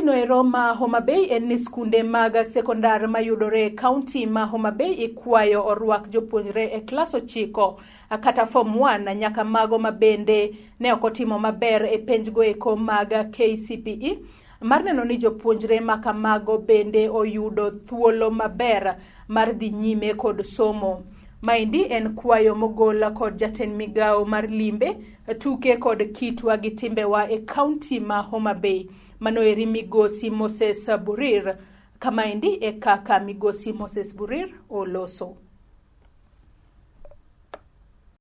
Noero ma Homa Bay en ni skunde mag sekondar mayudore e kaunti ma Homa Bay ikwayo orwak jopuonjre e klas 9 kata form 1 nyaka mago ma bende ne ok otimo maber e penj goeko mag KCPE mar neno ni jopuonjre ma kamago bende oyudo thuolo maber mar dhi nyime kod somo. Maendi en kwayo mogola kod jatend migao mar limbe, tuke kod kitwa gi timbewa e kaunti ma Homa Bay. Manoeri Migosi Moses Burir, kamaendi e kaka Migosi Moses Burir oloso.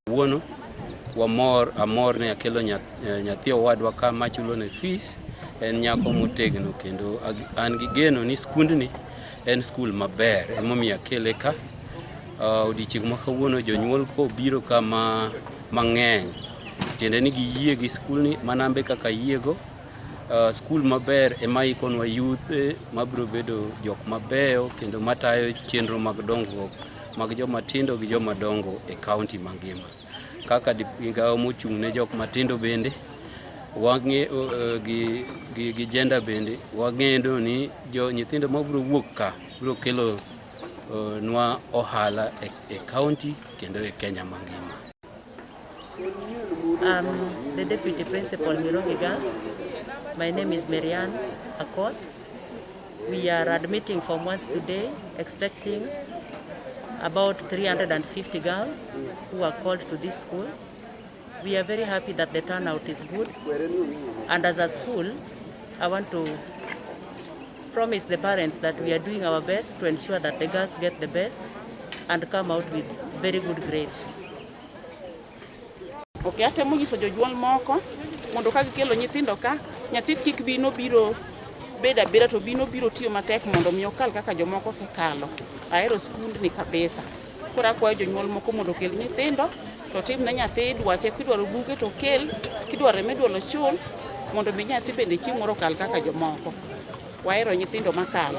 Wuono amor ne akelo nyathi owadwa ka machulo ne fees en nyako motegno kendo an gi geno ni skundni en skul maber emomiyo akele ka. Odiochieng' ma kawuono jonyuol ko biro kama mang'eny tiende ni giyie gi skulni manambe kaka yiego. Skul maber ema ikonwa youth mabiro bedo jok mabeyo kendo matayo chenro mag dongruok mag joma tindo gi joma dongo e kaunti mangima. Kaka migao mochung' ne jok matindo bende wang'e gi gender bende wang'eyo ni nyithindo mabiro wuok ka biro kelo nwa ohala e kaunti kendo e Kenya mangima. The Deputy Principal Mirongi Girls. My name is Marianne Akot. We are admitting form 1s today, expecting about 350 girls who are called to this school. We are very happy that the turnout is good. And as a school, I want to promise the parents that we are doing our best to ensure that the girls get the best and come out with very good grades. Okay, atemo nyiso jonyuol moko mondo ka gikelo nyithindo ka nyathi kik biro beda to biro tiyo matek mondo mi okal kaka jomoko osekalo. Ahero skundni kabisa. Koro akwayo jonyuol moko mondo kel nyithindo to tim ne nyathi dwache kidwaro buge to kel, kidwaro medwalo chul mondo mi nyathi bende chieng' moro kal kaka jomoko. Wahero nyithindo makalo.